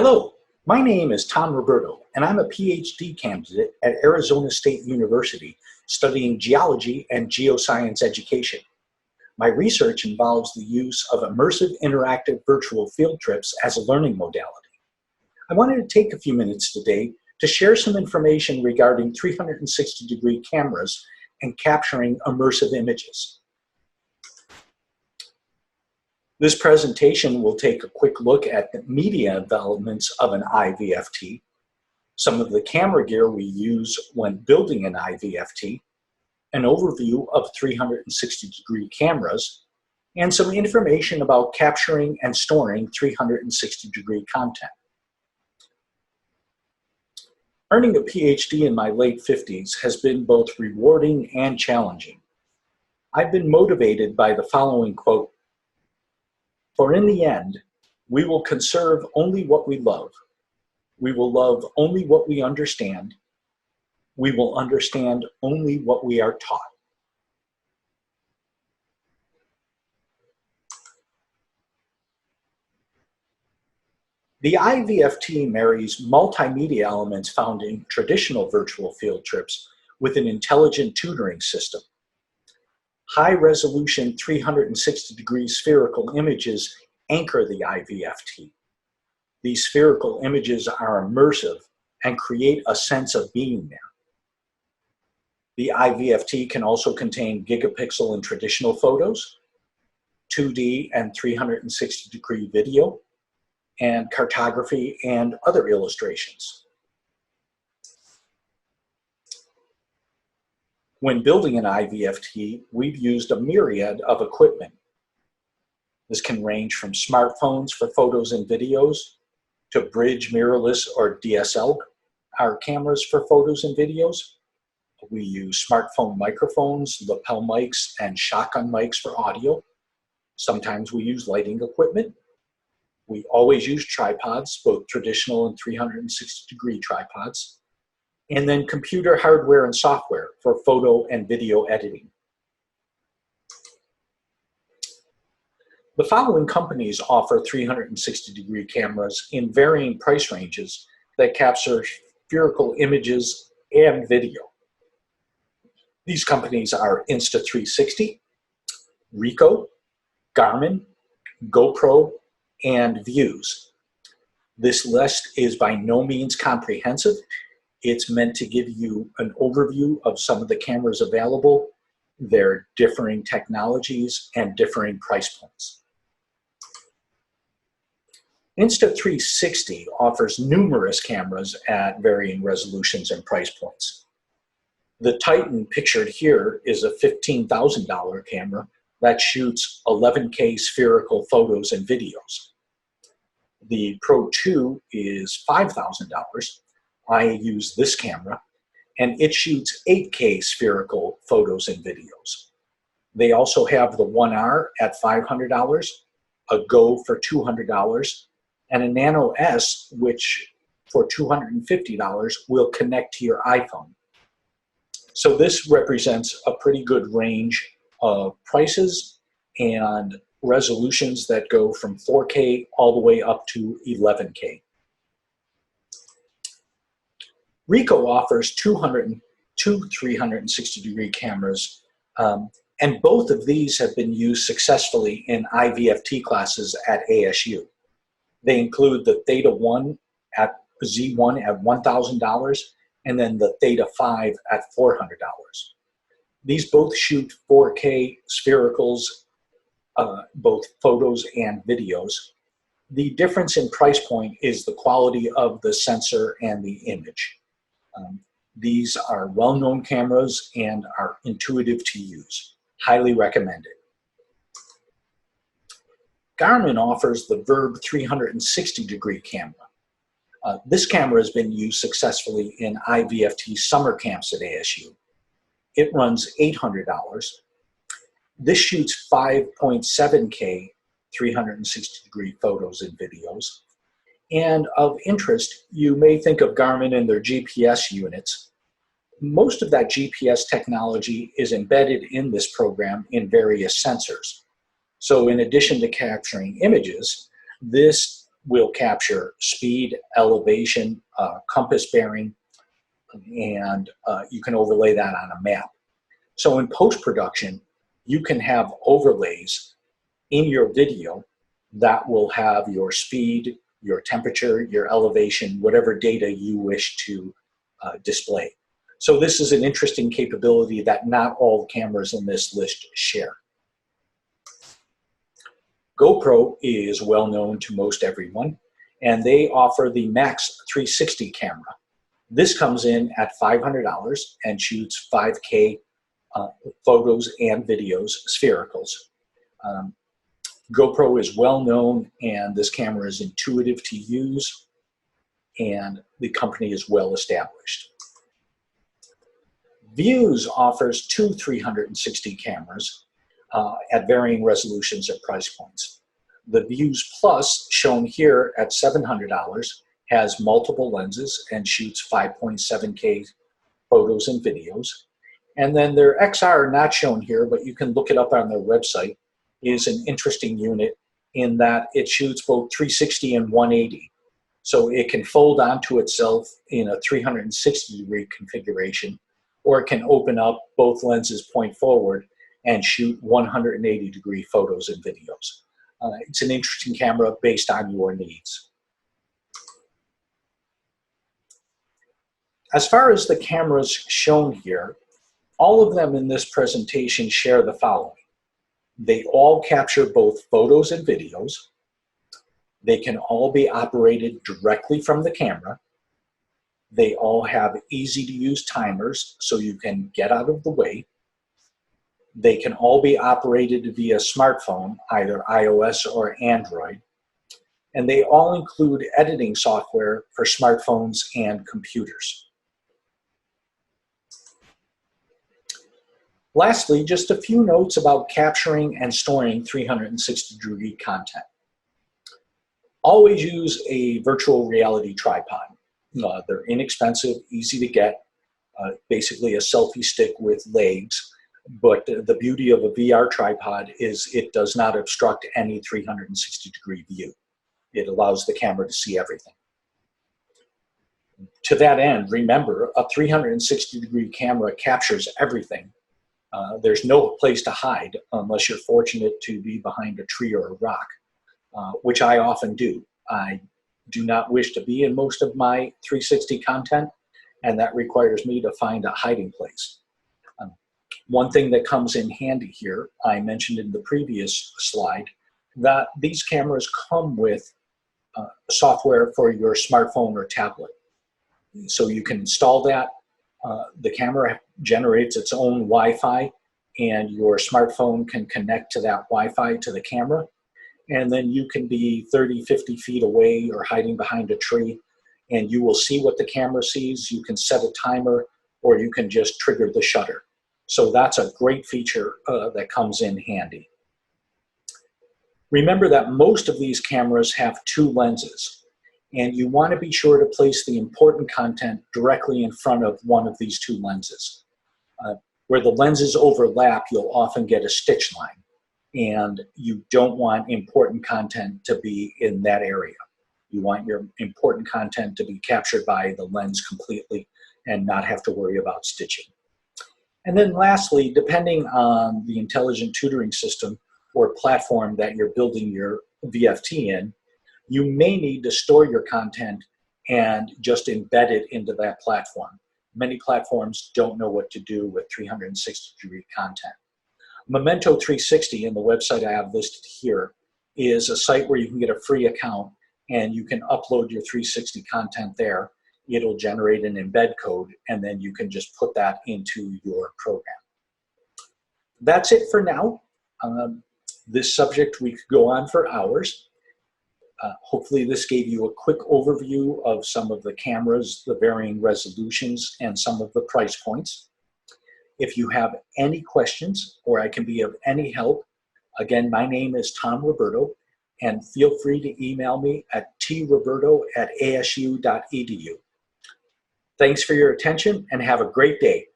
Hello, my name is Tom Roberto, and I'm a PhD candidate at Arizona State University studying geology and geoscience education. My research involves the use of immersive interactive virtual field trips as a learning modality. I wanted to take a few minutes today to share some information regarding 360-degree cameras and capturing immersive images. This presentation will take a quick look at the media elements of an IVFT, some of the camera gear we use when building an IVFT, an overview of 360-degree cameras, and some information about capturing and storing 360-degree content. Earning a PhD in my late 50s has been both rewarding and challenging. I've been motivated by the following quote: "For in the end, we will conserve only what we love. We will love only what we understand. We will understand only what we are taught." The IVFT marries multimedia elements found in traditional virtual field trips with an intelligent tutoring system. High-resolution 360-degree spherical images anchor the IVFT. These spherical images are immersive and create a sense of being there. The IVFT can also contain gigapixel and traditional photos, 2D and 360-degree video, and cartography and other illustrations. When building an IVFT, we've used a myriad of equipment. This can range from smartphones for photos and videos to bridge mirrorless or DSLR cameras for photos and videos. We use smartphone microphones, lapel mics, and shotgun mics for audio. Sometimes we use lighting equipment. We always use tripods, both traditional and 360-degree tripods, and then computer hardware and software for photo and video editing. The following companies offer 360-degree cameras in varying price ranges that capture spherical images and video. These companies are Insta360, Rico, Garmin, GoPro, and Views. This list is by no means comprehensive. It's meant to give you an overview of some of the cameras available, their differing technologies, and differing price points. Insta360 offers numerous cameras at varying resolutions and price points. The Titan pictured here is a $15,000 camera that shoots 11K spherical photos and videos. The Pro 2 is $5,000. I use this camera, and it shoots 8K spherical photos and videos. They also have the 1R at $500, a Go for $200, and a Nano S, which for $250 will connect to your iPhone. So this represents a pretty good range of prices and resolutions that go from 4K all the way up to 11K. Rico offers two 360-degree cameras, and both of these have been used successfully in IVFT classes at ASU. They include the Theta 1 at Z1 at $1,000, and then the Theta 5 at $400. These both shoot 4K sphericals, both photos and videos. The difference in price point is the quality of the sensor and the image. These are well-known cameras and are intuitive to use. Highly recommended. Garmin offers the Verb 360-degree camera. This camera has been used successfully in IVFT summer camps at ASU. It runs $800. This shoots 5.7K 360-degree photos and videos. And of interest, you may think of Garmin and their GPS units. Most of that GPS technology is embedded in this program in various sensors. So in addition to capturing images, this will capture speed, elevation, compass bearing, and you can overlay that on a map. So in post-production, you can have overlays in your video that will have your speed, your temperature, your elevation, whatever data you wish to display. So this is an interesting capability that not all the cameras in this list share. GoPro is well known to most everyone, and they offer the Max 360 camera. This comes in at $500 and shoots 5K photos and videos, sphericals. GoPro is well known, and this camera is intuitive to use, and the company is well established. Views offers two 360 cameras at varying resolutions and price points. The Views Plus, shown here at $700, has multiple lenses and shoots 5.7K photos and videos. And then their XR, not shown here, but you can look it up on their website, is an interesting unit in that it shoots both 360 and 180. So it can fold onto itself in a 360-degree configuration, or it can open up, both lenses point forward, and shoot 180-degree photos and videos. It's an interesting camera based on your needs. As far as the cameras shown here, all of them in this presentation share the following. They all capture both photos and videos. They can all be operated directly from the camera. They all have easy-to-use timers, so you can get out of the way. They can all be operated via smartphone, either iOS or Android. And they all include editing software for smartphones and computers. Lastly, just a few notes about capturing and storing 360-degree content. Always use a virtual reality tripod. They're inexpensive, easy to get, basically a selfie stick with legs. But the beauty of a VR tripod is it does not obstruct any 360-degree view. It allows the camera to see everything. To that end, remember, a 360-degree camera captures everything. There's no place to hide unless you're fortunate to be behind a tree or a rock, which I often do. I do not wish to be in most of my 360 content, and that requires me to find a hiding place. One thing that comes in handy here, I mentioned in the previous slide, that these cameras come with software for your smartphone or tablet. So you can install that. The camera generates its own Wi-Fi, and your smartphone can connect to that Wi-Fi to the camera. And then you can be 30, 50 feet away or hiding behind a tree, and you will see what the camera sees. You can set a timer, or you can just trigger the shutter. So that's a great feature that comes in handy. Remember that most of these cameras have two lenses, and you want to be sure to place the important content directly in front of one of these two lenses. Where the lenses overlap, you'll often get a stitch line, and you don't want important content to be in that area. You want your important content to be captured by the lens completely and not have to worry about stitching. And then lastly, depending on the intelligent tutoring system or platform that you're building your VFT in, you may need to store your content and just embed it into that platform. Many platforms don't know what to do with 360-degree content. Memento 360, in the website I have listed here, is a site where you can get a free account and you can upload your 360 content there. It'll generate an embed code, and then you can just put that into your program. That's it for now. This subject, we could go on for hours. Hopefully this gave you a quick overview of some of the cameras, the varying resolutions, and some of the price points. If you have any questions or I can be of any help, again, my name is Tom Roberto, and feel free to email me at troberto@asu.edu. Thanks for your attention and have a great day.